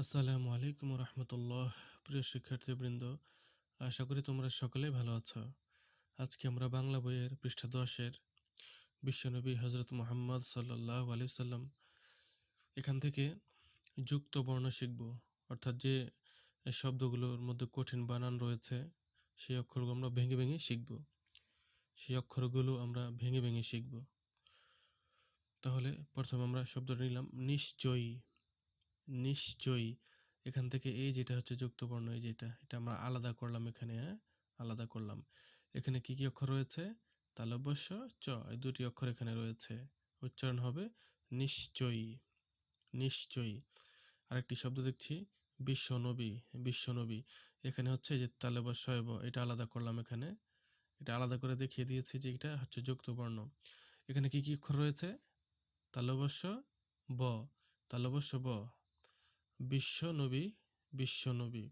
আসসালামু আলাইকুম রহমতুল্লাহ। প্রিয় শিক্ষার্থীবৃন্দ, আশা করি তোমরা সকলেই ভালো আছো। আজকে আমরা বাংলা বইয়ের পৃষ্ঠা 10-এর বিশ্বনবী হজরত মুহাম্মদ সাল্লাল্লাহু আলাইহি সাল্লাম এখান থেকে যুক্ত বর্ণ শিখব। অর্থাৎ যে শব্দগুলোর মধ্যে কঠিন বানান রয়েছে সেই অক্ষরগুলো আমরা ভেঙে ভেঙে শিখব। তাহলে প্রথমে আমরা শব্দটা নিলাম নিশ্চয়ই। নিশ্চয়ই এখান থেকে এই যেটা হচ্ছে যুক্ত বর্ণ, এই যেটা এটা আমরা আলাদা করলাম এখানে, আলাদা করলাম। এখানে কি কি অক্ষর রয়েছে? তালব্য শ, চ, এই দুটি অক্ষর এখানে রয়েছে। উচ্চারণ হবে নিশ্চয়ই, নিশ্চয়ই। আরেকটি শব্দ দেখছি বিশ্বনবী। বিশ্বনবী এখানে হচ্ছে যে তালব্য শ, এটা আলাদা করলাম এখানে, এটা আলাদা করে দেখিয়ে দিয়েছি যে এটা হচ্ছে যুক্ত বর্ণ। এখানে কি কি অক্ষর রয়েছে? তালব্য শ, ব, তালব্য শ, ব। বিশ্বনবী, বিশ্বনবী।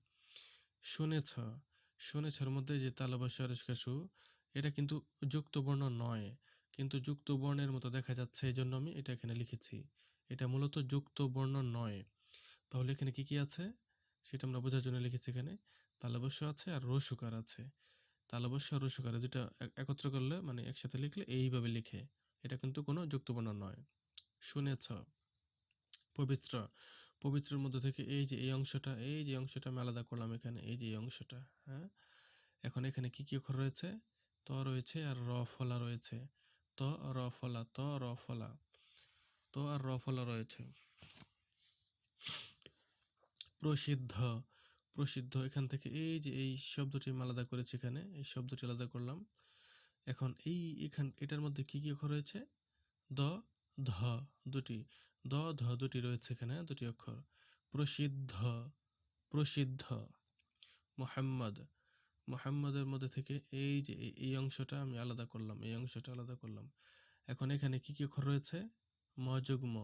শুনেছ, শুনেছর মধ্যে যে তালব্য শ রেশকা সু, এটা কিন্তু যুক্ত বর্ণ নয়, কিন্তু যুক্ত বর্ণের মতো দেখা যাচ্ছে, এই জন্য আমি এটা এখানে লিখেছি। এটা মূলত যুক্ত বর্ণ নয়। তাহলে এখানে কি কি আছে সেটা আমরা বোঝার জন্য লিখেছি। এখানে তালব্য শ আছে আর রসুকার আছে। তালব্য শ রসুকার দুটো একত্র করলে মানে একসাথে লিখলে এইভাবে লিখে, এটা কিন্তু কোনো যুক্ত বর্ণ নয়। শুনেছ। পবিত্র, পবিত্রের মধ্যে থেকে এই যে এই অংশটা, এই যে অংশটা আমি আলাদা করলাম এখানে, এই যে এই অংশটা। এখন এখানে কি কি অক্ষর রয়েছে? ত রয়েছে আর র ফলা রয়েছে। ত র ফলা, ত র ফলা, ত আর র ফলা রয়েছে। প্রসিদ্ধ, প্রসিদ্ধ এখান থেকে এই যে এই শব্দটি আমি আলাদা করেছি এখানে, এই শব্দটি আলাদা করলাম। এখন এটার মধ্যে কি কি অক্ষর রয়েছে? দ, ধ দুটি, দ ধ দুটি রয়েছে এখানে, দুটি অক্ষর। প্রসিদ্ধ, প্রসিদ্ধ। মুহাম্মদ, মুহাম্মদের মধ্যে থেকে এই যে এই অংশটা আমি আলাদা করলাম, এই অংশটা আলাদা করলাম। এখন এখানে কি কি অক্ষর রয়েছে? ম যুগ্ম,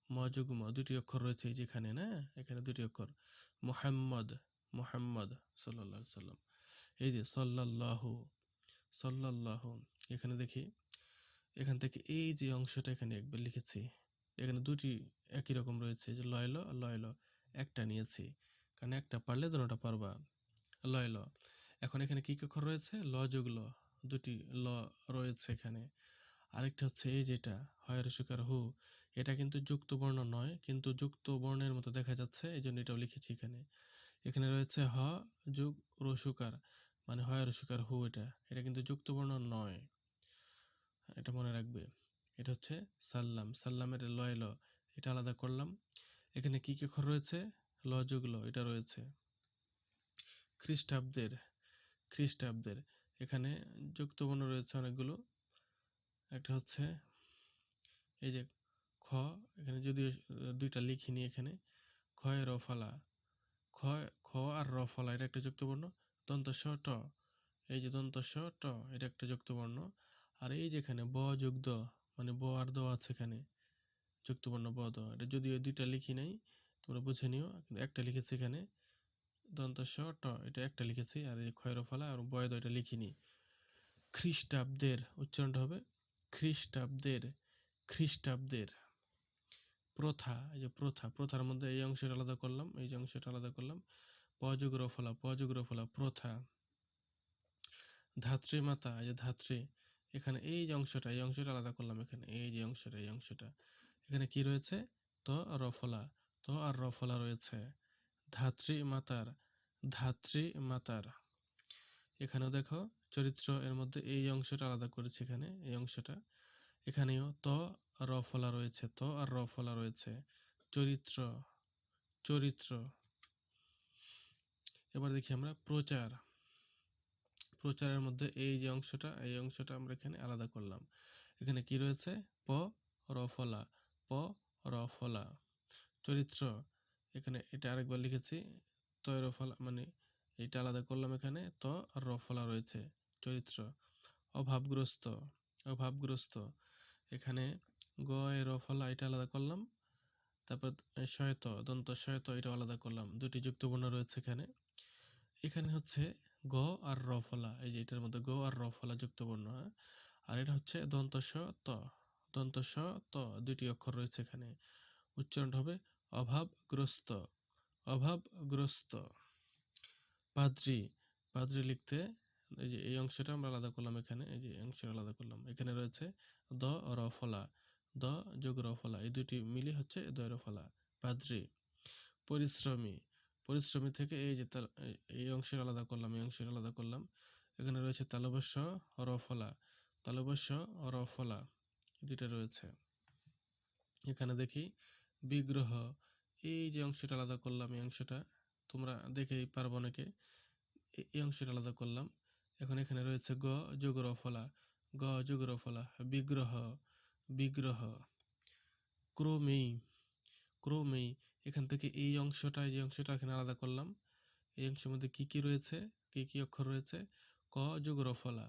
ম যুগ্ম দুটি অক্ষর রয়েছে এই যেখানে, না এখানে দুটি অক্ষর। মুহাম্মদ, মুহাম্মদ সাল্লাল্লাহু আলাইহি সাল্লাম। এই যে সাল্লাল্লাহু, সাল্লাল্লাহু। এখানে দেখি এখান থেকে এই যে অংশটা এখানে একবার লিখেছি, এখানে দুটি একই রকম রয়েছে, যে লয় ল, লয় ল। একটা নিয়েছি কারণ একটা পারলে দুটোটা পারবা। লয় ল। এখন এখানে কি কি অক্ষর রয়েছে? ল যোগ ল, দুটি ল রয়েছে এখানে। আরেকটা হচ্ছে এই যেটা হয় রসুকার হু, এটা কিন্তু যুক্ত বর্ণ নয়, কিন্তু যুক্ত বর্ণের মতো দেখা যাচ্ছে, এই জন্য এটাও লিখেছি এখানে। এখানে রয়েছে হ যোগ রসুকার, মানে হয় রসুকার হু, এটা এটা কিন্তু যুক্ত বর্ণ নয়, এটা মনে রাখবে। এটা হচ্ছে সাল্লাম, সাল্লামের লয় ল, এটা আলাদা করলাম। এখানে কি কি অক্ষর রয়েছে? ল যোগ ল, এটা রয়েছে। খ্রিস্টাব্দের, খ্রিস্টাব্দের এখানে যুক্ত বর্ণ রয়েছে অনেকগুলো। একটা হচ্ছে এই যে খ, এখানে যদিও দুইটা লিখিনি এখানে, খয় র ফলা, খ, খ আর র ফলা, এটা একটা যুক্ত বর্ণ। দন্ত স ট, এই যে দন্ত স ট, এটা একটা যুক্ত বর্ণ। আর এই যেখানে ব যোগ দ, মানে ব আর দ আছে এখানে, যুক্ত বর্ণ ব দ। এটা যদিও দুইটা লিখি নাই, তোমরা বুঝে নিও, কিন্তু একটা লিখেছি এখানে। দন্ত স ট, এটা একটা লিখেছি, আর এই খয় র ফলা আর বয় দ এটা লিখিনি। খ্রিস্টাব্দের উচ্চারণটা হবে খ্রিস্টাব্দের, খ্রিস্টাব্দের। প্রথা, এই যে প্রথা, প্রথার মধ্যে এই অংশটা আলাদা করলাম, এই যে অংশটা আলাদা করলাম। প যোগ র ফলা, প যোগ র ফলা, প্রথা। ধাত্রীমাতা, এই যে ধাত্রী, এখানে এই যে অংশটা, এই অংশটা আলাদা করলাম এখানে, এই যে অংশটা, এই অংশটা। এখানে কি রয়েছে? ত র ফলা, ত আর র ফলা রয়েছে। ধাত্রীমাতার, ধাত্রীমাতার। এখানেও দেখো চরিত্র, এর মধ্যে এই অংশটা আলাদা করেছি এখানে, এই অংশটা। এখানেও ত র ফলা রয়েছে, ত আর র ফলা রয়েছে। চরিত্র, চরিত্র। এবার দেখি আমরা প্রচার, প্রচারের মধ্যে এই যে অংশটা, এই অংশটা আমরা এখানে আলাদা করলাম। এখানে কি রয়েছে? প র ফলা, প র ফলা। চরিত্র, এখানে এটা আরেকবার লিখেছি, ত র ফলা, মানে এটা আলাদা করলাম এখানে, ত আর র ফলা রয়েছে। চরিত্র। অভাবগ্রস্ত, অভাবগ্রস্ত, এখানে গ এ র ফলা, এটা আলাদা করলাম। তারপর শয়ত, দন্ত শয়ত, এটা আলাদা করলাম। দুটি যুক্ত বর্ণ রয়েছে এখানে। এখানে হচ্ছে গ আর র ফলা, এই যে এটার মধ্যে গ আর র ফলা যুক্ত বর্ণ। আর এটা হচ্ছে দন্ত স ত, দন্ত স ত, দুটি অক্ষর রয়েছে এখানে। উচ্চারণ হবে অভাবগ্রস্ত, অভাবগ্রস্ত। পাদ্রী, পাদ্রী লিখতে এই যে এই অংশটা আমরা আলাদা করলাম, এখানে এই যে অংশটা আলাদা করলাম, এখানে রয়েছে দ র ফলা, দ যোগ র ফলা, এই দুটি মিলে হচ্ছে দ র ফলা, পাদ্রী। পরিশ্রমী, পরিশ্রমী থেকে এই যে এই অংশটা আলাদা করলাম, এই অংশটা আলাদা করলাম, এখানে রয়েছে তালব্য শ র ফলা, তালব্য শ র ফলা, দুইটা রয়েছে। এখানে দেখি বিগ্রহ, এই যে অংশটা আলাদা করলাম, এই অংশটা তোমরা দেখেই পারবো অনেকে, এই অংশটা আলাদা করলাম। এখন এখানে রয়েছে গ যোগ র ফলা, গ যোগ র ফলা, বিগ্রহ, বিগ্রহ। ক্রমেই, ক্রমেই, এখান থেকে এই অংশটা, যে অংশটা এখানে আলাদা করলাম, এই অংশের মধ্যে কি কি রয়েছে, কি কি অক্ষর রয়েছে, ক যোগ র ফলা,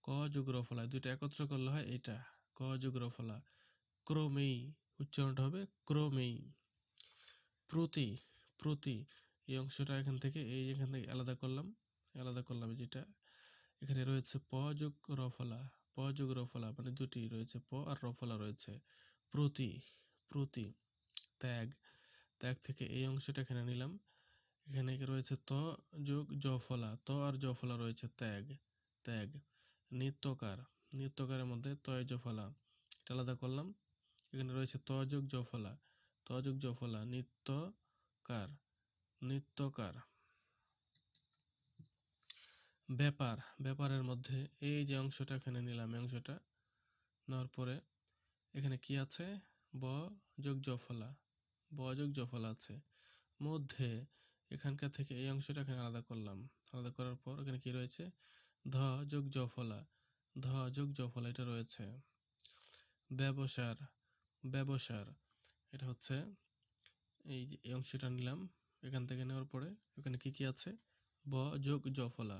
ক যোগ র ফলা, দুইটা একত্র করলে হয় এটা, ক যোগ র ফলা। ক্রমেই, উচ্চারণটা হবে ক্রমেই। প্রতি, প্রতি, এই অংশটা এখান থেকে আলাদা করলাম, আলাদা করলাম, যেটা এখানে রয়েছে প যোগ র ফলা, প যোগ র ফলা, মানে দুটি রয়েছে, প আর র ফলা রয়েছে। প্রতি, প্রতি। ত্যাগ, ত্যাগ থেকে এই অংশটা এখানে নিলাম, এখানে রয়েছে ত যোগ জ ফলা, ত আর জ ফলা রয়েছে, ত্যাগ, ত্যাগ। নিত্যকার, নিত্যকারের মধ্যে তয় জ ফলা, এটা আলাদা করলাম, এখানে রয়েছে ত যোগ জ ফলা, ত যোগ জ ফলা, নিত্যকার, নিত্যকার। ব্যাপার, ব্যাপারের মধ্যে এই যে অংশটা এখানে নিলাম, এই অংশটা নেওয়ার পরে এখানে কি আছে, ব যোগ জ ফলা, ব যোগ জ ফলা আছে। মধ্যে, এখানকার থেকে এই অংশটা এখানে আলাদা করলাম, আলাদা করার পর এখানে কি রয়েছে, ধ যোগ জ ফলা, ধ যোগ জ ফলা, এটা রয়েছে। ব্যবসার, ব্যবসার, এটা হচ্ছে এই যে এই অংশটা নিলাম, এখান থেকে নেওয়ার পরে এখানে কি কি আছে, ব যোগ জ ফলা,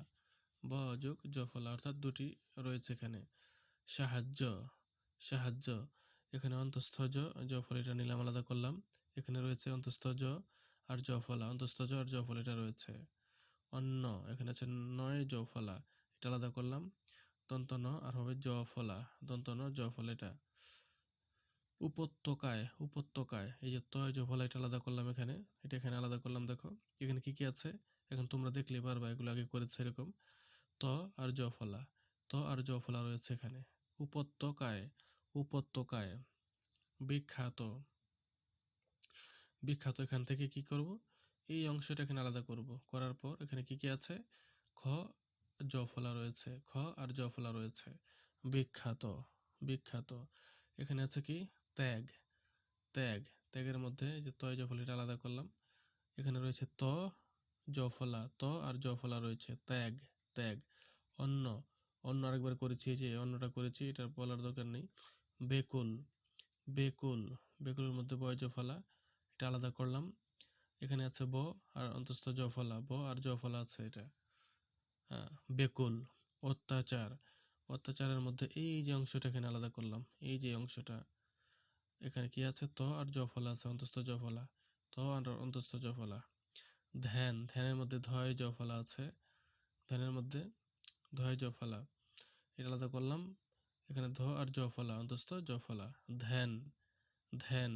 ব যোগ জ ফলা, অর্থাৎ দুটি রয়েছে এখানে। সাহায্য, সাহায্য, এখানে অন্তঃস্থ জ, জ ফলা, এটা নিলাম, আলাদা করলাম, এখানে রয়েছে অন্তঃস্থ জ আর জ ফলা, অন্তঃস্থ জ আর জ ফলা, এটা রয়েছে। অন্য, এখানে আছে নয় জ ফলা, এটা আলাদা করলাম, দন্ত ন আর হবে জ ফলা, দন্ত ন জ ফলা, এটা। উপত্যকায়, উপত্যকায়, এই যে তয় জ ফলা, এটা আলাদা করলাম এখানে, এটা এখানে আলাদা করলাম, দেখো এখানে কি কি আছে, এখন তোমরা দেখলে পারবা, এগুলো আগে করেছে এরকম। ত আর জ ফলা, ত আর জ ফলা রয়েছে এখানে। উপত্যকায়, উপত্যকায়। বিখ্যাত, বিখ্যাত, এখান থেকে কি করব, এই অংশটা এখানে আলাদা করব, করার পর এখানে কি কি আছে, খ জ ফলা রয়েছে, খ আর জ ফলা রয়েছে। বিখ্যাত, বিখ্যাত, এখানে আছে কি, ত্যাগ, ত্যাগ, ত্যাগের মধ্যে যে তয় জ ফলা, এটা আলাদা করলাম, এখানে রয়েছে ত জ ফলা, ত আর জ ফলা রয়েছে, ত্যাগ, ত্যাগ। অন্য, অন্য আরেকবার করেছি, যে অন্যটা করেছি, এটা বলার দরকার নেই। বেকুল, বেকুল, বেকুলের মধ্যে বয় জ ফলা, এটা আলাদা করলাম, এখানে আছে ব আর অন্তঃস্থ জ ফলা, ব আর জ ফলা আছে, এটা। হ্যাঁ, বেকুল। অত্যাচার, অত্যাচারের মধ্যে এই যে অংশটা এখানে আলাদা করলাম, এই যে অংশটা এখানে কি আছে, ত আর জ ফলা আছে, অন্তঃস্থ জ ফলা, ত আর অন্তঃস্থ জ ফলা। ধ্যান, ধ্যানের মধ্যে ধয় জ ফলা আছে, ধ্যানের মধ্যে ধয় জ ফলা, এটা আলাদা করলাম, এখানে ধ আর জ ফলা, অন্তঃস্থ জ ফলা। ধ্যান, ধ্যান।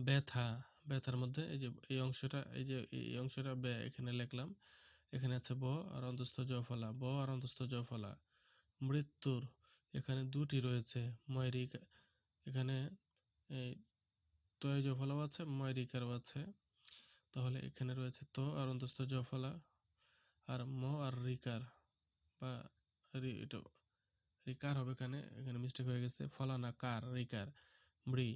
ব্যথা, ব্যথার মধ্যে এই যে এই অংশটা, এই যে এই অংশটা এখানে লিখলাম, এখানে আছে ব আর অন্তঃস্থ জ ফলা, ব আর অন্তঃস্থ জ ফলা। মৃত্যুর, এখানে দুটি রয়েছে, ময়রিক, এখানে এই তয় জ ফলাও আছে, ময়রিকারও আছে, তাহলে এখানে রয়েছে ত আর অন্তঃস্থ জ ফলা, আর ম আর রিকার, বা এটা রিকার হবে, এখানে এখানে মিস্টেক হয়ে গেছে, ফলা না কার, রিকার, মৃ,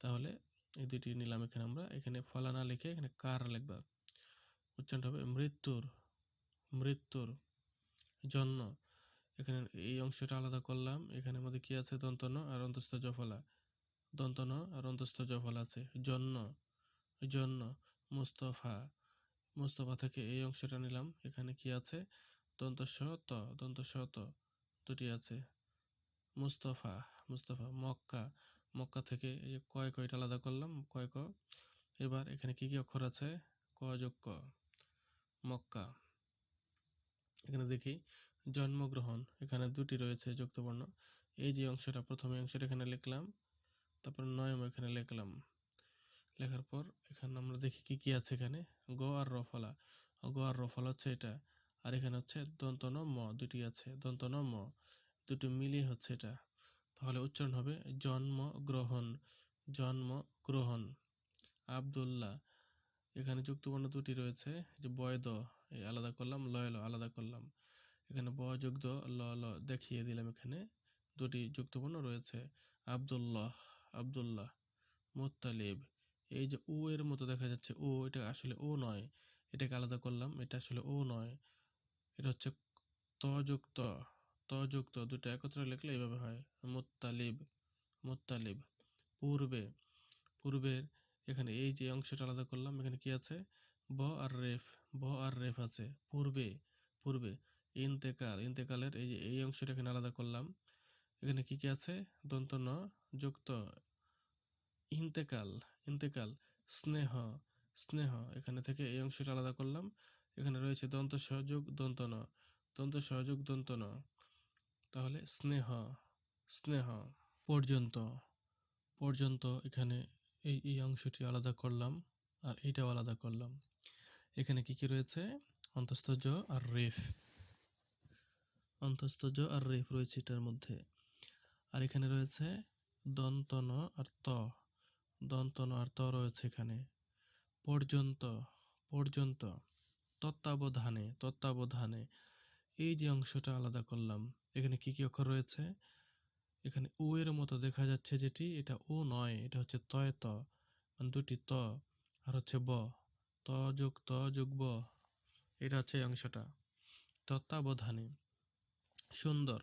তাহলে এই দুটি নিলাম এখানে আমরা, এখানে ফলা না লিখে এখানে কার লিখবা, উচ্চারণটা হবে মৃত্যুর, মৃত্যুর। জন্য, এখানে এই অংশটা আলাদা করলাম, এখানে মধ্যে কি আছে, দন্ত ন আর অন্তঃস্থ জ ফলা, দন্ত ন আর অন্তঃস্থ জ ফলা আছে, জন্য, জন্য। মুস্তফা, মুস্তফা থেকে এই অংশটা নিলাম, এখানে কি আছে, দন্ত স ত, দন্ত স ত, দুটি আছে। মুস্তফা, মুস্তফা। মক্কা, মক্কা থেকে এই যে কয়, কয়টা আলাদা করলাম, কয় ক। এবার এখানে কি কি অক্ষর আছে, ক যোগ ক, মক্কা। এখানে দেখি জন্মগ্রহণ, এখানে দুটি রয়েছে যুক্তবর্ণ, এই যে অংশটা, প্রথমে অংশটা এখানে লিখলাম, তারপর নয়ম এখানে লিখলাম, লেখার পর এখানে আমরা দেখি কি কি আছে এখানে। গ আর র ফলা, গ আর র ফলা হচ্ছে এটা, আর এখানে হচ্ছে দন্ত ন ম, দুটি আছে দন্ত ন ম, দুটো মিলিয়ে হচ্ছে এটা। তাহলে উচ্চারণ হবে জন্ম গ্রহণ, জন্ম গ্রহণ। আব্দুল্লাহ, এখানে যুক্তবর্ণ দুটি রয়েছে, যে বয়দ এই আলাদা করলাম, লয় ল আলাদা করলাম, এখানে ব যুক্ত ল ল দেখিয়ে দিলাম, এখানে দুটি যুক্তবর্ণ রয়েছে। আব্দুল্লাহ, আব্দুল্লাহ। মুত্তালিব, এই যে ও এর মতো দেখা যাচ্ছে, ও এটা আসলে ও নয়, এটাকে আলাদা করলাম, এটা আসলে ও নয়, এটা হচ্ছে ত যুক্ত, ত যুক্ত দুটো একত্রে লিখলে এইভাবে হয়। Muttalib, Muttalib. পূর্বে, পূর্বের এখানে এই যে অংশটা আলাদা করলাম, এখানে কি আছে, ব আর রেফ, ব আর রেফ আছে। পূর্বে, পূর্বে। ইন্তেকাল, ইন্তেকালের এই যে এই অংশটা এখানে আলাদা করলাম, এখানে কি কি আছে, দন্ত ন যুক্ত ইন্তেকাল, ইন্তেকাল। স্নেহ, স্নেহ, এখানে থেকে এই অংশটা আলাদা করলাম, এখানে রয়েছে দন্ত স যোগ দন্ত ন, দন্ত স যোগ দন্ত ন, তাহলে স্নেহ, স্নেহ। পর্যন্ত, পর্যন্ত, এখানে এই অংশটি আলাদা করলাম, আর এইটাও আলাদা করলাম। এখানে কি কি রয়েছে, অন্তস্থ জ আর রেফ, অন্তস্থ জ আর রেফ রয়েছে এটার মধ্যে। আর এখানে রয়েছে দন্ত ন আর ত, দন্ত ন আর ত রয়েছে এখানে। পর্যন্ত, পর্যন্ত। তত্ত্বাবধানে, তত্ত্বাবধানে, এই যে অংশটা আলাদা করলাম, এখানে কি কি অক্ষর রয়েছে, এখানে ও এর মতো দেখা যাচ্ছে যেটি, এটা ও নয়, এটা হচ্ছে তয় ত, মানে দুটি ত, আর হচ্ছে ব, ত যোগ ব, এটা হচ্ছে এই অংশটা। তত্ত্বাবধানে। সুন্দর,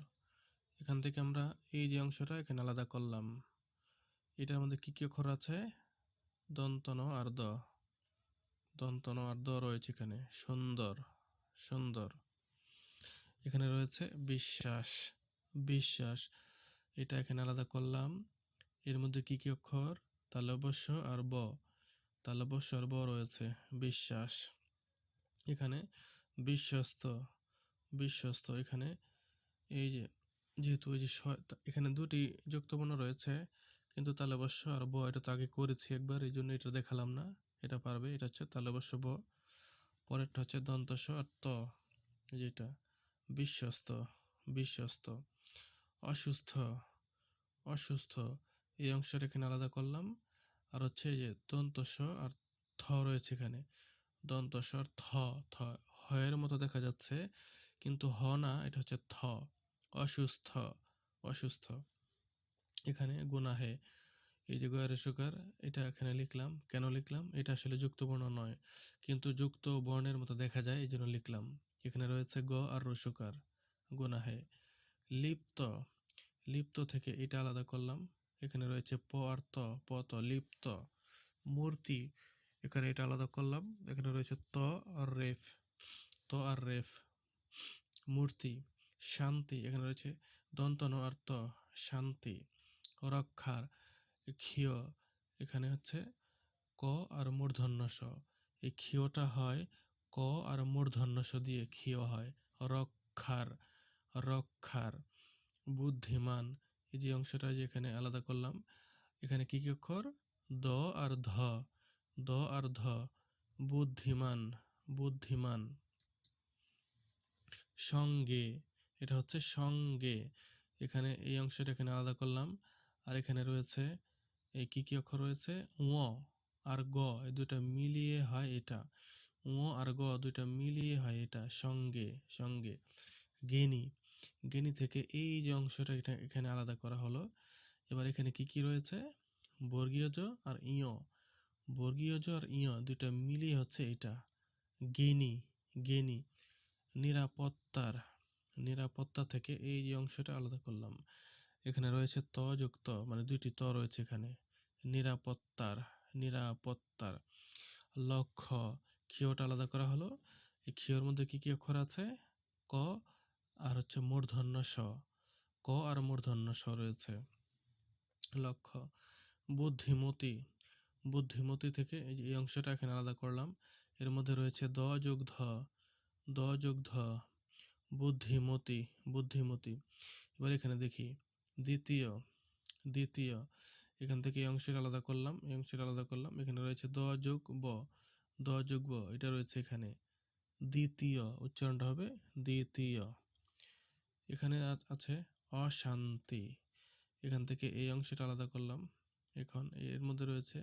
এখান থেকে আমরা এই যে অংশটা এখানে আলাদা করলাম, এটার মধ্যে কি কি অক্ষর আছে, দন্ত ন আর দ, দন্ত ন আর দ রয়েছে এখানে। সুন্দর, সুন্দর। এখানে রয়েছে বিশ্বাস, বিশ্বাস, এটা এখানে আলাদা করলাম, এর মধ্যে কি কি অক্ষর, তালব্য আর ব, তালব্য আর ব রয়েছে। বিশ্বাস। এখানে বিশ্বস্ত, বিশ্বস্ত, এখানে এই যে যেহেতু এই যে এখানে দুটি যুক্তবর্ণ রয়েছে, কিন্তু তালব্য আর ব এটা তো আগে করেছি একবার, এই জন্য এটা দেখালাম না, এটা পারবে, এটা হচ্ছে তালব্য ব, পরেরটা হচ্ছে দন্ত স আর ত, যেটা বিশ্বস্ত, বিশ্বস্ত। অসুস্থ, অসুস্থ, এই অংশটা এখানে আলাদা করলাম, আর হচ্ছে যে দন্ত স আর থ রয়েছে এখানে, দন্ত স আর থ, থ হ এর মতো দেখা যাচ্ছে, কিন্তু হ না, এটা হচ্ছে থ। অসুস্থ, অসুস্থ। এখানে গুনাহে, এই যে গয়ের সুকার, এটা এখানে লিখলাম, কেন লিখলাম, এটা আসলে যুক্ত বর্ণ নয়, কিন্তু যুক্ত বর্ণের মতো দেখা যায়, এই জন্য লিখলাম। এখানে রয়েছে গ আর রসুকার, গুনাহে। লিপ্ত, লিপ্ত থেকে এটা আলাদা করলাম, এখানে রয়েছে প আর ত, প ত, লিপ্ত। মূর্তি, এখানে এটা আলাদা করলাম, এখানে রয়েছে ত আর রেফ, ত আর রেফ, মূর্তি। শান্তি, এখানে রয়েছে দন্ত ন আর ত, শান্তি। রক্ষার, ক্ষীয়, এখানে হচ্ছে ক আর মূর্ধন্য ষ, এই ক্ষীয়টা হয় ক আর মূর্ধন্য ষ দিয়ে ক্ষীয় হয়। রক্ষার, রক্ষার। বুদ্ধিমান, এই যে অংশটা যে এখানে আলাদা করলাম, এখানে কি কি অক্ষর, দ আর ধ, দ আর ধ, বুদ্ধিমান, বুদ্ধিমান। সঙ্গে, এটা হচ্ছে সঙ্গে, এখানে এই অংশটা এখানে আলাদা করলাম, আর এখানে রয়েছে এই কি কি অক্ষর রয়েছে, ঙ আর গ, এই দুটো মিলিয়ে হয় এটা, ঙ আর গ দুটো মিলিয়ে হয় এটা, সঙ্গে, সঙ্গে। জ্ঞানী, জ্ঞানী থেকে এই যে অংশটা এটা এখানে আলাদা করা হলো। এবার এখানে কি কি রয়েছে, বর্গীয় জ আর ইয়, বর্গীয় জ আর ইয় দুটো মিলিয়ে হচ্ছে এটা, জ্ঞানী, জ্ঞানী। নিরাপত্তার, নিরাপত্তা থেকে এই যে অংশটা আলাদা করলাম, এখানে রয়েছে ত যুক্ত, মানে দুইটি ত রয়েছে এখানে, নিরাপত্তার, নিরাপত্তার। লক্ষ্য, ক্ষীয়টা আলাদা করা হলো, এই ক্ষীয়র মধ্যে কি কি অক্ষর আছে, ক আর হচ্ছে মূর্ধন্য ষ, ক আর মূর্ধন্য ষ রয়েছে। লক্ষ্য। বুদ্ধিমতী, বুদ্ধিমতী থেকে এই অংশটা এখানে আলাদা করলাম, এর মধ্যে রয়েছে দ যোগ ধ, দ যোগ ধ, বুদ্ধিমতী, বুদ্ধিমতী। এবার এখানে দেখি দ্বিতীয়, দ্বিতীয়। এখান থেকে এই অংশটা আলাদা করলাম, এই অংশটা আলাদা করলাম। এখানে রয়েছে দ যোগ ব, দ যোগ ব, এটা রয়েছে এখানে। দ্বিতীয় উচ্চারণটা হবে দ্বিতীয়। এখানে আছে অশান্তি। এখান থেকে এই অংশটা আলাদা করলাম। এখন এর মধ্যে রয়েছে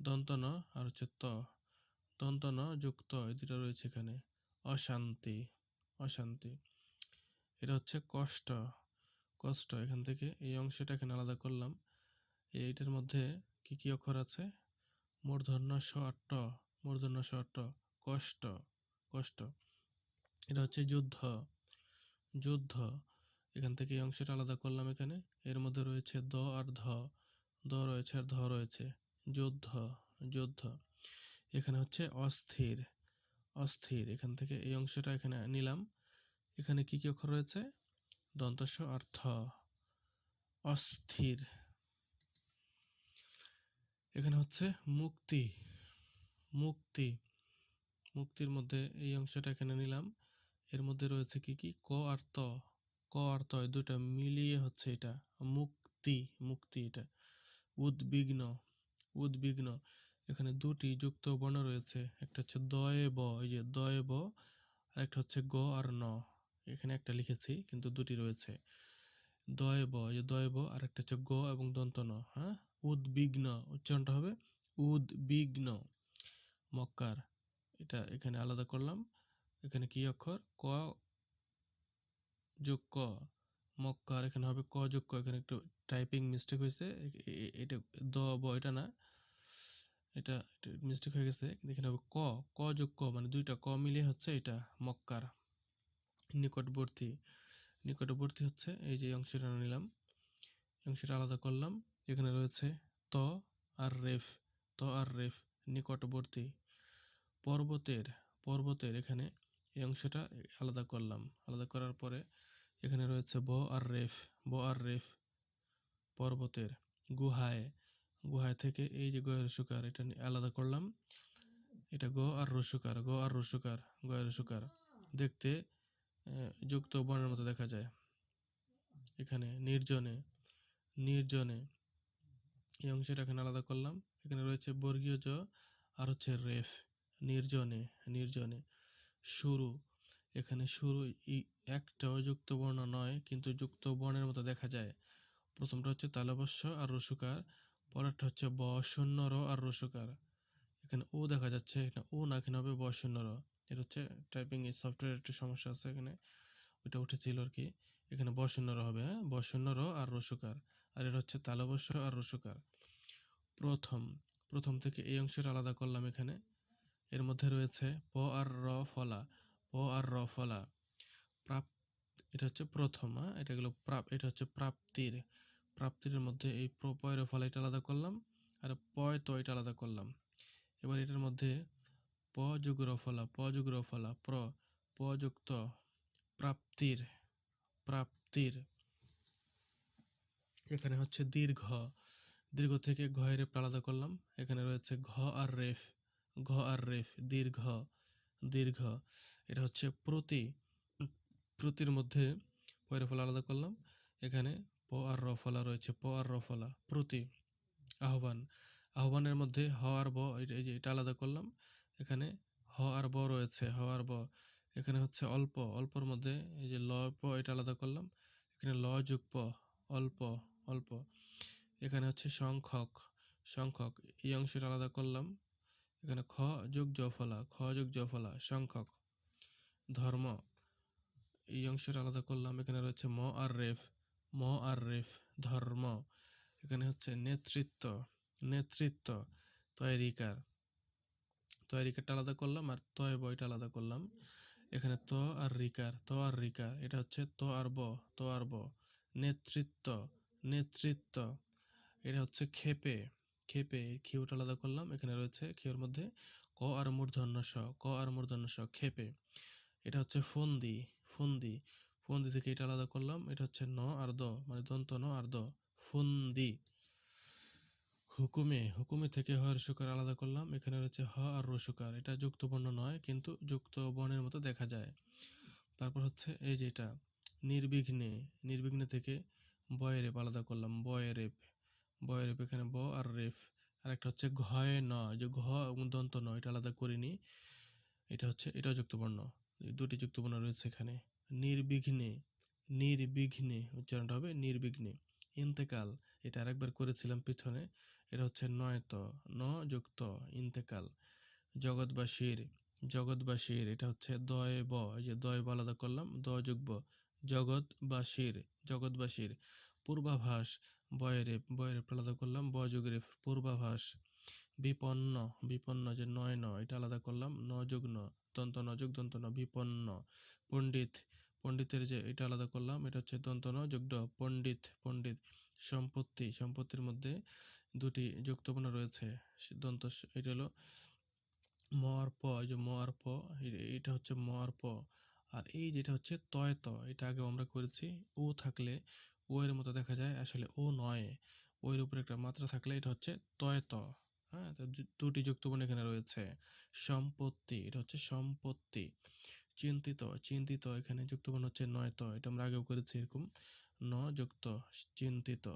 দন্ত ন আর হচ্ছে ত, দন্ত ন যুক্ত, এই দুটো রয়েছে এখানে। অশান্তি, অশান্তি। এটা হচ্ছে কষ্ট, কষ্ট। এখান থেকে এই অংশটা এখানে আলাদা করলাম। এইটার মধ্যে কি কি অক্ষর আছে? মূর্ধন্য ষ ট, মূর্ধন্য ষ ট, কষ্ট, কষ্ট। এটা হচ্ছে যুদ্ধ, যুদ্ধ। এখান থেকে এই অংশটা আলাদা করলাম এখানে। এর মধ্যে রয়েছে দ আর ধ, দ রয়েছে আর ধ রয়েছে। যুদ্ধ, যুদ্ধ। এখানে হচ্ছে অস্থির, অস্থির। এখান থেকে এই অংশটা এখানে নিলাম। এখানে কি কি অক্ষর রয়েছে? দন্ত স আর থ, অস্থির। এখানে হচ্ছে মুক্তি, মুক্তি। মুক্তির মধ্যে এই অংশটা এখানে নিলাম। এর মধ্যে রয়েছে কি কি? ক আর ত, ক আর ত, দুটা মিলিয়ে হচ্ছে এটা মুক্তি, মুক্তি। এটা উদ্বিগ্ন, উদ্বিগ্ন। এখানে দুটি যুক্ত বর্ণ রয়েছে, একটা হচ্ছে দয়ে ব, এই যে দয়ে ব, আর একটা হচ্ছে গ আর ন। এখানে একটা লিখেছি কিন্তু দুটি রয়েছে। দয়ে ব, এই যে দয়ে ব, আর একটা হচ্ছে গ এবং দন্ত ন। হ্যাঁ, উদ্বিগ্ন, উচ্চারণটা হবে উদ্বিগ্ন। মক্কার, এটা এখানে আলাদা করলাম। এখানে কি অক্ষর? ক যোগ ক, মক্কার। এখানে হবে ক যোগ ক। এখানে একটু টাইপিং মিস্টেক হয়েছে, এটা দ ব এটা না, এটা মিস্টেক হয়ে গেছে। এখানে হবে ক, ক যোগ ক, মানে দুইটা ক মিলে হচ্ছে এটা মক্কার। নিকটবর্তী, নিকটবর্তী হচ্ছে এই যে অংশটা নিলাম, অংশটা আলাদা করলাম। এখানে রয়েছে ত আর রেফ, ত আর রেফ, নিকটবর্তী। পর্বতের, পর্বতের। এখানে এই অংশটা আলাদা করলাম। আলাদা করার পরে এখানে রয়েছে ব আর রেফ, ব আর রেফ, পর্বতের। গুহায়, গুহায় থেকে এই যে গয়ের সুকার, এটা আলাদা করলাম। এটা গ আর রসুকার, গ আর রসুকার, গয়ের সুকার। দেখতে যুক্ত বর্ণের মতো দেখা যায়। এখানে নির্জনে, নির্জনে, এই অংশটা এখানে আলাদা করলাম। এখানে রয়েছে বর্গীয় জ আর হচ্ছে রেফ, নির্জনে, নির্জনে। শুরু, এখানে শুরু একটাও যুক্ত বর্ণ নয়, কিন্তু যুক্ত বর্ণের মতো দেখা যায়। প্রথমটা হচ্ছে তালবস্য আর রসুকার, পরেরটা হচ্ছে ব শূন্য র আর রসুকার। এখানে ও দেখা যাচ্ছে, এখানে ও না, এখানে হবে ব শূন্য র। এটা হচ্ছে টাইপিং এর সফটওয়্যার একটু সমস্যা আছে, এখানে ওইটা উঠেছিল আর কি। এখানে ব শূন্য র হবে, হ্যাঁ, ব শূন্য র আর রসুকার। আর এটা হচ্ছে তালবস্য আর রসুকার। প্রথম, প্রথম থেকে এই অংশটা আলাদা করলাম এখানে। এর মধ্যে রয়েছে প আর র ফলা, প আর র ফলা। প্রাপ, এটা হচ্ছে প্রথম, হ্যাঁ, এটা গেল প্রাপ, এটা হচ্ছে প্রাপ্তির। প্রাপ্তির মধ্যে এই পয়ের ফলা এটা আলাদা করলাম, আর পয় তো এটা আলাদা করলাম। এবার এটার মধ্যে প যোগ র ফলা, প যোগ র ফলা, প যুক্ত, প্রাপ্তির, প্রাপ্তির। এখানে হচ্ছে দীর্ঘ, দীর্ঘ থেকে ঘ এর আলাদা করলাম। এখানে রয়েছে ঘ আর রেফ, ঘ আর রেফ, দীর্ঘ, দীর্ঘ। এটা হচ্ছে প্রতি, প্রতির মধ্যে পয়ের ফলা আলাদা করলাম। এখানে প আর র ফলা রয়েছে, প আর র ফলা, প্রতি। আহ্বান, আহ্বানের মধ্যে হ আর ব, এই যে এটা আলাদা করলাম। এখানে হ আর ব রয়েছে, হ আর ব। এখানে হচ্ছে অল্প, অল্পর মধ্যে এই যে ল প, এটা আলাদা করলাম। এখানে ল যোগ প, অল্প, অল্প। এখানে হচ্ছে সংখ্যক, সংখ্যক, এই অংশটা আলাদা করলাম। এখানে খ যোগ জ ফলা, খ যোগ জ ফলা, সংখ্যক। ধর্ম, এই অংশটা আলাদা করলাম। এখানে রয়েছে ম আর রেফ, ম আর রেফ, ধর্ম। এখানে হচ্ছে নেতৃত্ব, নেতৃত্ব, তয়রিকার, তয়রিকারটা আলাদা করলাম, আর তয় বইটা আলাদা করলাম। এখানে ত আর রিকার, ত আর রিকার, এটা হচ্ছে ত আর ব, ত আর ব। নেতৃত্ব, নেতৃত্ব। এটা হচ্ছে ক্ষেপে, ক্ষেপে, খিউটা আলাদা করলাম। এখানে রয়েছে খিউর মধ্যে ক আর মূর্ধন্য স, ক আর মূর্ধন্য স, ক্ষেপে। এটা হচ্ছে ফন্দি, ফন্দি, ফন্দি থেকে এটা আলাদা করলাম। এটা হচ্ছে ন আর দ, মানে দন্ত ন আর দ, ফন্দি। হুকুমে, হুকুমে থেকে হ আর সুকার আলাদা করলাম। এখানে রয়েছে হ আর রসুকার, এটা যুক্ত বর্ণ নয়, কিন্তু যুক্ত বর্ণের মতো দেখা যায়। তারপর হচ্ছে এই যেটা নির্বিঘ্নে, নির্বিঘ্নে থেকে বয়েরেপ আলাদা করলাম, বয়েরেপ এখানে ব আর রেফ। আর একটা হচ্ছে ঘয়ে ন, যে ঘ এবং দন্ত ন, এটা আলাদা করিনি, এটাও যুক্তবর্ণ, দুটি যুক্তবর্ণ রয়েছে এখানে। নির্বিঘ্নে, নির্বিঘ্নে উচ্চারণটা হবে নির্বিঘ্নে। ইন্তেকাল, এটা আরেকবার করেছিলাম পিছনে, এটা হচ্ছে নয়ত, ন যুক্ত ইন্তেকাল। জগৎবাসীর, জগৎবাসীর, এটা হচ্ছে দয় ব, এই যে দয় ব আলাদা করলাম, দ যুগব, জগৎবাসীর, জগৎবাসীর। পূর্বাভাস, বয়রেপ আলাদা করলাম, ব যুগ রেফ, পূর্বাভাস। বিপন্ন, বিপন্ন যে নয় ন, এটা আলাদা করলাম, ন যোগ ন, দন্ত ন যোগ দন্ত ন, বিপন্ন। পণ্ডিত, পণ্ডিতের যে এটা আলাদা করলাম, এটা হচ্ছে দন্ত ন যোগ ড, পণ্ডিত, পণ্ডিত। সম্পত্তি, সম্পত্তির মধ্যে দুটি যুক্তবর্ণ রয়েছে, দন্ত, এটা হলো ম আর প, এই যে ম আর প, এটা হচ্ছে ম আর প। আর এই যেটা হচ্ছে তয় ত, এটা আগে আমরা করেছি। ও থাকলে ও এর মতো দেখা যায়, আসলে ও নয়, ও এর উপরে একটা মাত্রা থাকলে এটা হচ্ছে তয় ত। হ্যাঁ, তো দুটি যুক্তবর্ণ এখানে রয়েছে। সম্পত্তি, এটা হচ্ছে সম্পত্তি। চিন্তিত, চিন্তিত, এখানে যুক্তবর্ণ হচ্ছে নয় ত, এটা আমরা আগেও করেছি এরকম, ন যুক্ত চিন্তিত।